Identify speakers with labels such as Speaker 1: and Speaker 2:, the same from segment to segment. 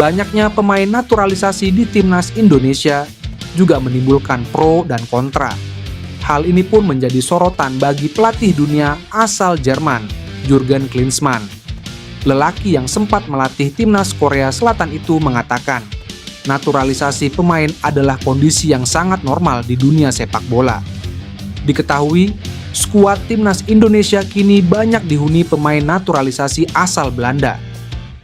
Speaker 1: Banyaknya pemain naturalisasi di timnas Indonesia juga menimbulkan pro dan kontra. Hal ini pun menjadi sorotan bagi pelatih dunia asal Jerman, Jurgen Klinsmann. Lelaki yang sempat melatih timnas Korea Selatan itu mengatakan, naturalisasi pemain adalah kondisi yang sangat normal di dunia sepak bola. Diketahui, skuad timnas Indonesia kini banyak dihuni pemain naturalisasi asal Belanda.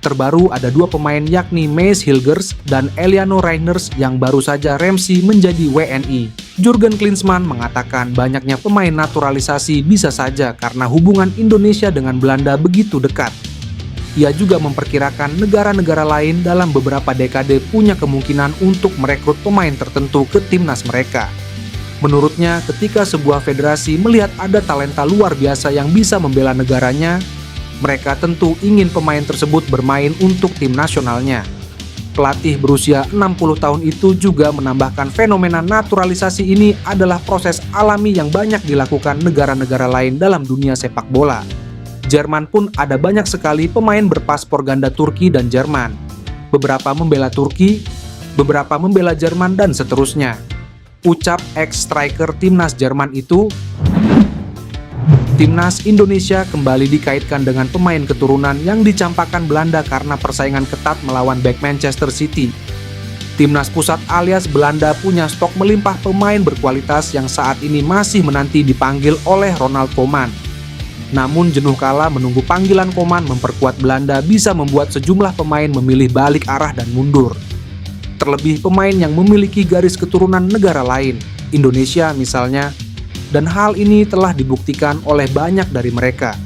Speaker 1: Terbaru ada 2 pemain yakni Mees Hilgers dan Eliano Reiners yang baru saja remsi menjadi WNI. Jurgen Klinsmann mengatakan banyaknya pemain naturalisasi bisa saja karena hubungan Indonesia dengan Belanda begitu dekat. Ia juga memperkirakan negara-negara lain dalam beberapa dekade punya kemungkinan untuk merekrut pemain tertentu ke timnas mereka. Menurutnya, ketika sebuah federasi melihat ada talenta luar biasa yang bisa membela negaranya, mereka tentu ingin pemain tersebut bermain untuk tim nasionalnya. Pelatih berusia 60 tahun itu juga menambahkan fenomena naturalisasi ini adalah proses alami yang banyak dilakukan negara-negara lain dalam dunia sepak bola. Jerman pun ada banyak sekali pemain berpaspor ganda Turki dan Jerman. Beberapa membela Turki, beberapa membela Jerman, dan seterusnya. Ucap ex-striker timnas Jerman itu, timnas Indonesia kembali dikaitkan dengan pemain keturunan yang dicampakkan Belanda karena persaingan ketat melawan bek Manchester City. Timnas pusat alias Belanda punya stok melimpah pemain berkualitas yang saat ini masih menanti dipanggil oleh Ronald Koeman. Namun jenuh kala menunggu panggilan Koeman memperkuat Belanda bisa membuat sejumlah pemain memilih balik arah dan mundur. Terlebih pemain yang memiliki garis keturunan negara lain, Indonesia misalnya, dan hal ini telah dibuktikan oleh banyak dari mereka.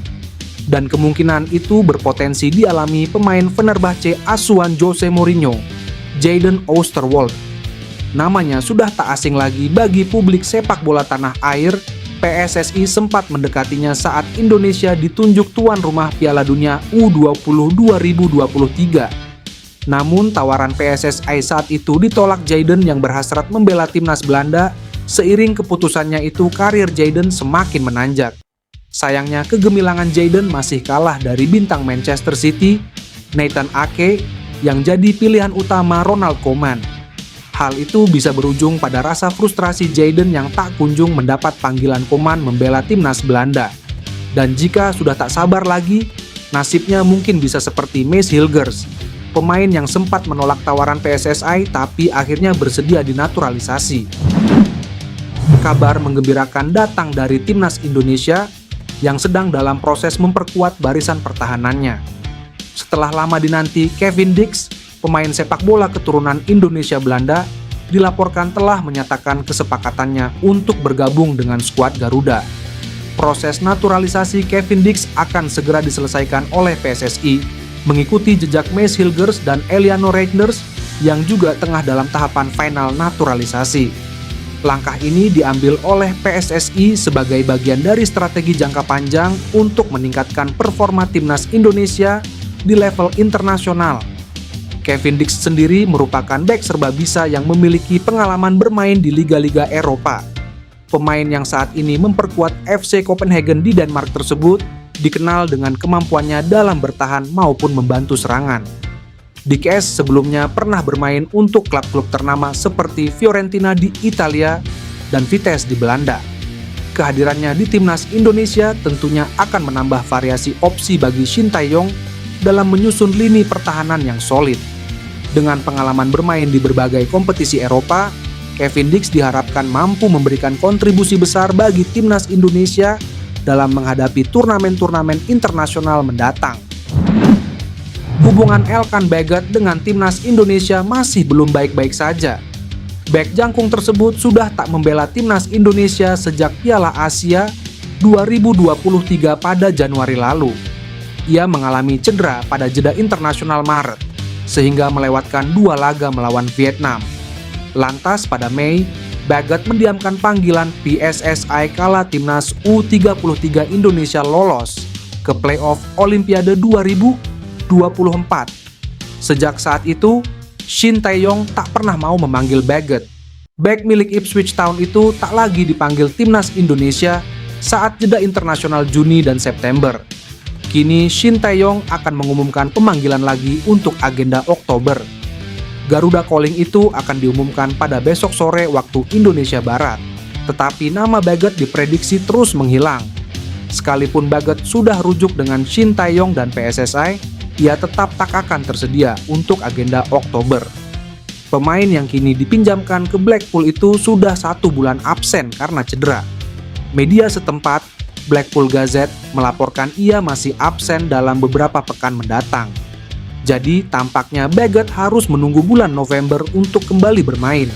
Speaker 1: Dan kemungkinan itu berpotensi dialami pemain Fenerbahce asuhan Jose Mourinho, Jadon Oosterwolde. Namanya sudah tak asing lagi bagi publik sepak bola tanah air. PSSI sempat mendekatinya saat Indonesia ditunjuk tuan rumah Piala Dunia U20 2023. Namun tawaran PSSI saat itu ditolak Jadon yang berhasrat membela timnas Belanda. Seiring keputusannya itu, karir Jadon semakin menanjak. Sayangnya kegemilangan Jadon masih kalah dari bintang Manchester City, Nathan Ake, yang jadi pilihan utama Ronald Koeman. Hal itu bisa berujung pada rasa frustrasi Jadon yang tak kunjung mendapat panggilan Koeman membela timnas Belanda. Dan jika sudah tak sabar lagi, nasibnya mungkin bisa seperti Mees Hilgers, pemain yang sempat menolak tawaran PSSI tapi akhirnya bersedia dinaturalisasi. Kabar menggembirakan datang dari timnas Indonesia yang sedang dalam proses memperkuat barisan pertahanannya. Setelah lama dinanti, Kevin Dix, pemain sepak bola keturunan Indonesia Belanda, dilaporkan telah menyatakan kesepakatannya untuk bergabung dengan skuad Garuda. Proses naturalisasi Kevin Dix akan segera diselesaikan oleh PSSI, mengikuti jejak Mees Hilgers dan Eliano Reiners yang juga tengah dalam tahapan final naturalisasi. Langkah ini diambil oleh PSSI sebagai bagian dari strategi jangka panjang untuk meningkatkan performa timnas Indonesia di level internasional. Kevin Dix sendiri merupakan bek serbabisa yang memiliki pengalaman bermain di liga-liga Eropa. Pemain yang saat ini memperkuat FC Copenhagen di Denmark tersebut dikenal dengan kemampuannya dalam bertahan maupun membantu serangan. Dix sebelumnya pernah bermain untuk klub-klub ternama seperti Fiorentina di Italia dan Vitesse di Belanda. Kehadirannya di timnas Indonesia tentunya akan menambah variasi opsi bagi Shin Tae-yong dalam menyusun lini pertahanan yang solid. Dengan pengalaman bermain di berbagai kompetisi Eropa, Kevin Dix diharapkan mampu memberikan kontribusi besar bagi timnas Indonesia dalam menghadapi turnamen-turnamen internasional mendatang. Hubungan Elkan Baggott dengan timnas Indonesia masih belum baik-baik saja. Bek jangkung tersebut sudah tak membela timnas Indonesia sejak Piala Asia 2023 pada Januari lalu. Ia mengalami cedera pada jeda internasional Maret, sehingga melewatkan 2 laga melawan Vietnam. Lantas pada Mei, Baggott mendiamkan panggilan PSSI kala timnas U33 Indonesia lolos ke playoff Olimpiade 2024. Sejak saat itu, Shin Tae-yong tak pernah mau memanggil Baggott. Bek milik Ipswich Town itu tak lagi dipanggil timnas Indonesia saat jeda internasional Juni dan September. Kini Shin Tae-yong akan mengumumkan pemanggilan lagi untuk agenda Oktober. Garuda Calling itu akan diumumkan pada besok sore waktu Indonesia Barat. Tetapi nama Baggett diprediksi terus menghilang. Sekalipun Baggett sudah rujuk dengan Shin Tae-yong dan PSSI, ia tetap tak akan tersedia untuk agenda Oktober. Pemain yang kini dipinjamkan ke Blackpool itu sudah 1 bulan absen karena cedera. Media setempat, Blackpool Gazette, melaporkan ia masih absen dalam beberapa pekan mendatang. Jadi tampaknya Baggett harus menunggu bulan November untuk kembali bermain.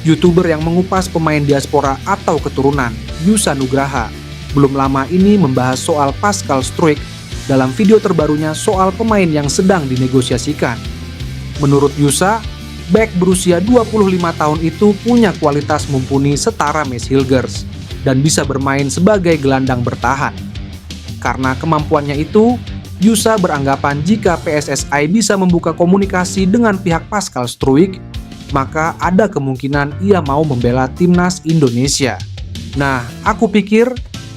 Speaker 1: YouTuber yang mengupas pemain diaspora atau keturunan, Yusa Nugraha, belum lama ini membahas soal Pascal Struijk dalam video terbarunya soal pemain yang sedang dinegosiasikan. Menurut Yusa, bek berusia 25 tahun itu punya kualitas mumpuni setara Mads Hilgers dan bisa bermain sebagai gelandang bertahan. Karena kemampuannya itu, Yusa beranggapan jika PSSI bisa membuka komunikasi dengan pihak Pascal Struijk, maka ada kemungkinan ia mau membela timnas Indonesia. Nah, aku pikir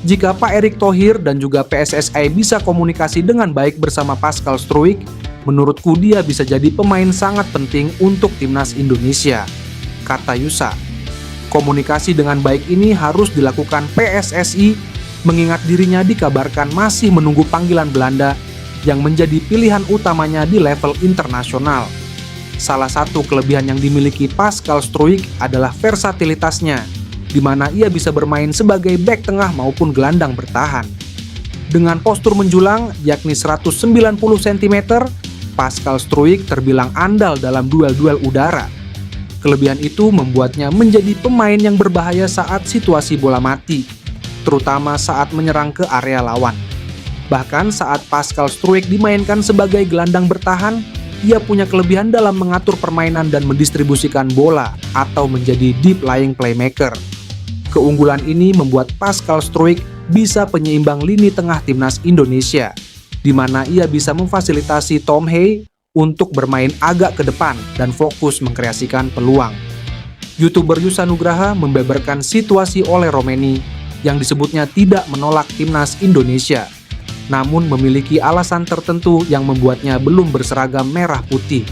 Speaker 1: jika Pak Erick Thohir dan juga PSSI bisa komunikasi dengan baik bersama Pascal Struijk, menurutku dia bisa jadi pemain sangat penting untuk timnas Indonesia, kata Yusa. Komunikasi dengan baik ini harus dilakukan PSSI, mengingat dirinya dikabarkan masih menunggu panggilan Belanda yang menjadi pilihan utamanya di level internasional. Salah satu kelebihan yang dimiliki Pascal Struijk adalah versatilitasnya, di mana ia bisa bermain sebagai bek tengah maupun gelandang bertahan. Dengan postur menjulang, yakni 190 cm, Pascal Struijk terbilang andal dalam duel-duel udara. Kelebihan itu membuatnya menjadi pemain yang berbahaya saat situasi bola mati, terutama saat menyerang ke area lawan. Bahkan saat Pascal Struijk dimainkan sebagai gelandang bertahan, ia punya kelebihan dalam mengatur permainan dan mendistribusikan bola atau menjadi deep lying playmaker. Keunggulan ini membuat Pascal Struijk bisa penyeimbang lini tengah timnas Indonesia, di mana ia bisa memfasilitasi Tom Hye untuk bermain agak ke depan dan fokus mengkreasikan peluang. YouTuber Yusa Nugraha membeberkan situasi oleh Romeni yang disebutnya tidak menolak timnas Indonesia, namun memiliki alasan tertentu yang membuatnya belum berseragam merah putih.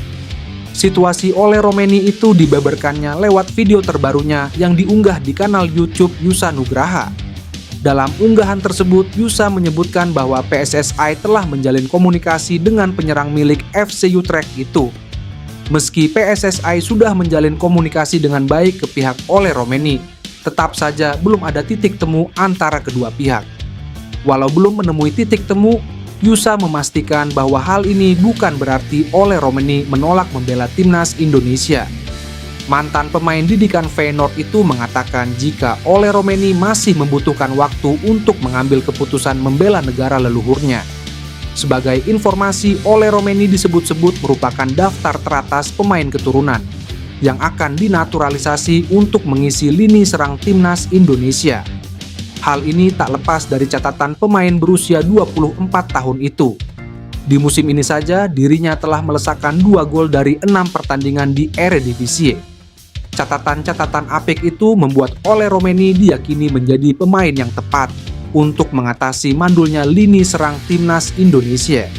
Speaker 1: Situasi oleh Romeni itu dibeberkannya lewat video terbarunya yang diunggah di kanal YouTube Yusa Nugraha. Dalam unggahan tersebut, Yusa menyebutkan bahwa PSSI telah menjalin komunikasi dengan penyerang milik FC Utrecht itu. Meski PSSI sudah menjalin komunikasi dengan baik ke pihak Ole Romeni, tetap saja belum ada titik temu antara kedua pihak. Walau belum menemui titik temu, Yusa memastikan bahwa hal ini bukan berarti Ole Romeni menolak membela timnas Indonesia. Mantan pemain didikan Feyenoord itu mengatakan jika Ole Romeni masih membutuhkan waktu untuk mengambil keputusan membela negara leluhurnya. Sebagai informasi, Ole Romeni disebut-sebut merupakan daftar teratas pemain keturunan yang akan dinaturalisasi untuk mengisi lini serang timnas Indonesia. Hal ini tak lepas dari catatan pemain berusia 24 tahun itu. Di musim ini saja, dirinya telah melesakkan 2 gol dari 6 pertandingan di Eredivisie. Catatan-catatan apik itu membuat Ole Romeni diyakini menjadi pemain yang tepat untuk mengatasi mandulnya lini serang timnas Indonesia.